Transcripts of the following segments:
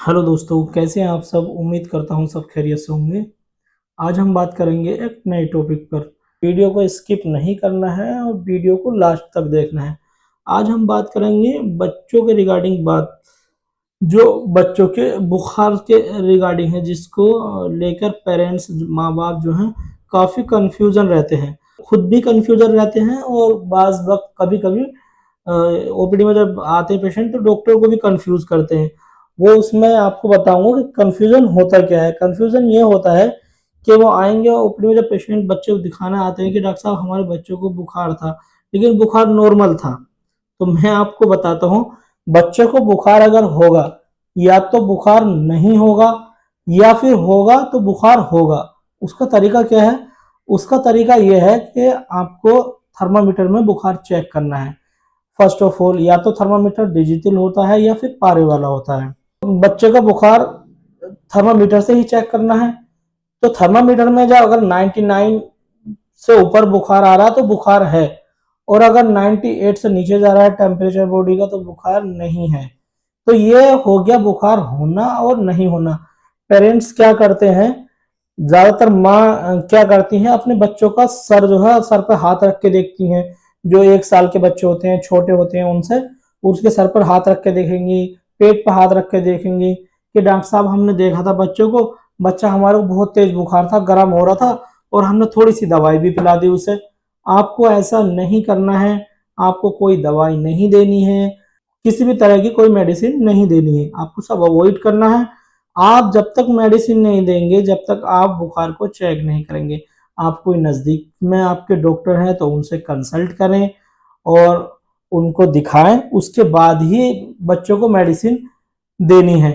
Hello दोस्तों, कैसे हैं आप सब। उम्मीद करता हूँ सब खैरियत से होंगे। आज हम बात करेंगे एक नए टॉपिक पर। वीडियो को स्किप नहीं करना है और वीडियो को लास्ट तक देखना है। आज हम बात करेंगे बच्चों के रिगार्डिंग बात, जो बच्चों के बुखार के रिगार्डिंग है, जिसको लेकर पेरेंट्स माँ बाप जो हैं काफ़ी कंफ्यूजन रहते हैं, खुद भी कंफ्यूजन रहते हैं और बाज़ वक्त कभी कभी ओपीडी में जब आते हैं पेशेंट तो डॉक्टर को भी कंफ्यूज करते हैं। वो उसमें आपको बताऊंगा कि कंफ्यूजन होता क्या है। कंफ्यूजन ये होता है कि वो आएंगे ओपीडी में, जब पेशेंट बच्चे को दिखाना आते हैं कि डॉक्टर साहब हमारे बच्चों को बुखार था, लेकिन बुखार नॉर्मल था। तो मैं आपको बताता हूँ, बच्चे को बुखार अगर होगा, या तो बुखार नहीं होगा या फिर होगा तो बुखार होगा। उसका तरीका क्या है? उसका तरीका यह है कि आपको थर्मामीटर में बुखार चेक करना है। फर्स्ट ऑफ ऑल, या तो थर्मामीटर डिजिटल होता है या फिर पारे वाला होता है। बच्चे का बुखार थर्मामीटर से ही चेक करना है। तो थर्मामीटर में जब अगर 99 से ऊपर बुखार आ रहा है तो बुखार है, और अगर 98 से नीचे जा रहा है टेम्परेचर बॉडी का तो बुखार नहीं है। तो ये हो गया बुखार होना और नहीं होना। पेरेंट्स क्या करते हैं, ज्यादातर माँ क्या करती हैं, अपने बच्चों का सर जो है सर पर हाथ रख के देखती हैं। जो 1 साल के बच्चे होते हैं, छोटे होते हैं, उनसे उसके सर पर हाथ रख के देखेंगी, पेट पर हाथ रख के देखेंगी कि डॉक्टर साहब हमने देखा था बच्चों को, बच्चा हमारे को बहुत तेज बुखार था, गर्म हो रहा था और हमने थोड़ी सी दवाई भी पिला दी उसे। आपको ऐसा नहीं करना है। आपको कोई दवाई नहीं देनी है, किसी भी तरह की कोई मेडिसिन नहीं देनी है, आपको सब अवॉइड करना है। आप जब तक मेडिसिन नहीं देंगे, जब तक आप बुखार को चेक नहीं करेंगे, आप कोई नज़दीक में आपके डॉक्टर हैं तो उनसे कंसल्ट करें और उनको दिखाएं, उसके बाद ही बच्चों को मेडिसिन देनी है।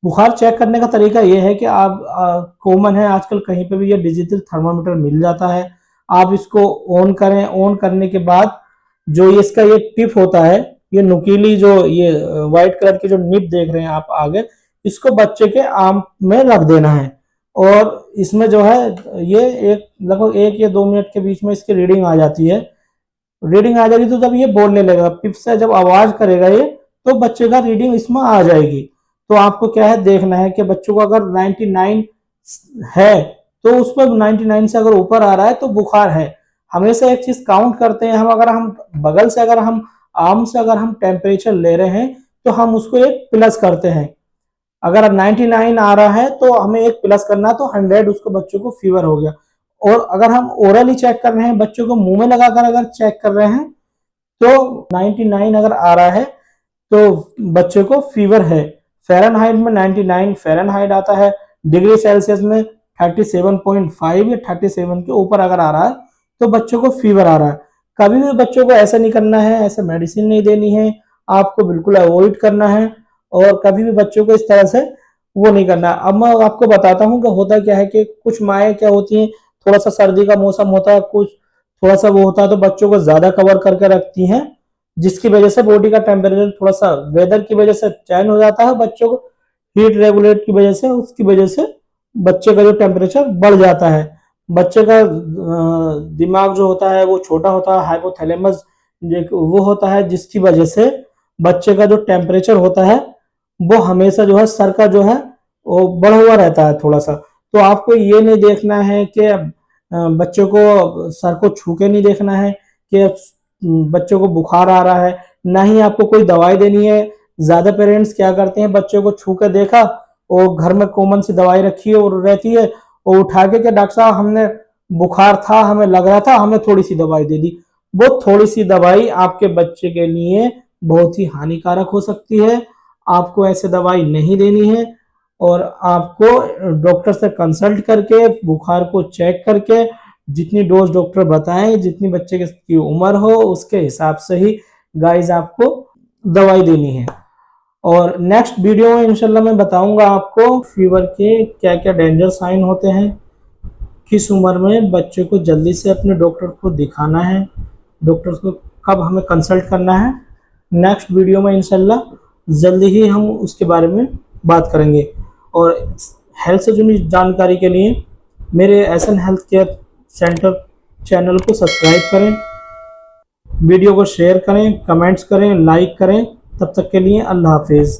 बुखार चेक करने का तरीका ये है कि आप कॉमन है आजकल, कहीं पे भी ये डिजिटल थर्मामीटर मिल जाता है। आप इसको ऑन करें। ऑन करने के बाद जो ये इसका ये टिप होता है, ये नुकीली जो ये व्हाइट कलर की जो निप देख रहे हैं आप आगे, इसको बच्चे के आम में रख देना है। और इसमें जो है ये एक लगभग 1 या 2 मिनट के बीच में इसकी रीडिंग आ जाती है। रीडिंग आ जाएगी तो जब ये बोलने लगेगा, पिप से जब आवाज करेगा ये, तो बच्चे का रीडिंग इसमें आ जाएगी। तो आपको क्या है, देखना है कि बच्चों को अगर 99 है तो उस पर 99 से अगर ऊपर आ रहा है तो बुखार है। हमेशा एक चीज काउंट करते हैं हम, अगर हम बगल से अगर हम आम से अगर हम टेम्परेचर ले रहे हैं तो हम उसको एक प्लस करते हैं। अगर 99 आ रहा है तो हमें एक प्लस करना, तो 100 उसको बच्चों को फीवर हो गया। और अगर हम ओरली चेक कर रहे हैं, बच्चों को मुंह में लगाकर अगर चेक कर रहे हैं, तो 99 अगर आ रहा है तो बच्चे को फीवर है। फ़ारेनहाइट में 99 फ़ारेनहाइट आता है, डिग्री सेल्सियस में 37.5 या 37 के ऊपर अगर आ रहा है तो बच्चों को फीवर आ रहा है। कभी भी बच्चों को ऐसा नहीं करना है, ऐसे मेडिसिन नहीं देनी है, आपको बिल्कुल अवॉइड करना है। और कभी भी बच्चों को इस तरह से वो नहीं करना। अब मैं आपको बताता हूँ कि होता क्या है कि कुछ माएँ क्या होती हैं, थोड़ा सा सर्दी का मौसम होता है, कुछ थोड़ा सा वो होता है तो बच्चों को ज्यादा कवर करके रखती हैं, जिसकी वजह से बॉडी का टेम्परेचर थोड़ा सा वेदर की वजह से चेंज हो जाता है, बच्चों को हीट रेगुलेट की वजह से, उसकी वजह से बच्चे का जो टेम्परेचर बढ़ जाता है। बच्चे का दिमाग जो होता है वो छोटा होता है, हाइपोथैलेमस वो होता है, जिसकी वजह से बच्चे का जो टेम्परेचर होता है वो हमेशा जो है सर का जो है वो बढ़ा हुआ रहता है थोड़ा सा। तो आपको ये नहीं देखना है कि बच्चों को सर को छू के नहीं देखना है कि बच्चों को बुखार आ रहा है, ना ही आपको कोई दवाई देनी है। ज्यादा पेरेंट्स क्या करते हैं, बच्चों को छू के देखा और घर में कॉमन सी दवाई रखी है और रहती है, और उठा के डॉक्टर साहब हमने बुखार था, हमें लग रहा था, हमें थोड़ी सी दवाई दे दी। वो थोड़ी सी दवाई आपके बच्चे के लिए बहुत ही हानिकारक हो सकती है। आपको ऐसे दवाई नहीं देनी है, और आपको डॉक्टर से कंसल्ट करके बुखार को चेक करके जितनी डोज डॉक्टर बताएं, जितनी बच्चे की उम्र हो उसके हिसाब से ही गाइस आपको दवाई देनी है। और नेक्स्ट वीडियो में इंशाल्लाह मैं बताऊंगा आपको फीवर के क्या क्या डेंजर साइन होते हैं, किस उम्र में बच्चे को जल्दी से अपने डॉक्टर को दिखाना है, डॉक्टर को कब हमें कंसल्ट करना है। नेक्स्ट वीडियो में इंशाल्लाह जल्दी ही हम उसके बारे में बात करेंगे। और हेल्थ से जुड़ी जानकारी के लिए मेरे SN health care centre channel को सब्सक्राइब करें, वीडियो को शेयर करें, कमेंट्स करें, लाइक करें। तब तक के लिए अल्लाह हाफिज़।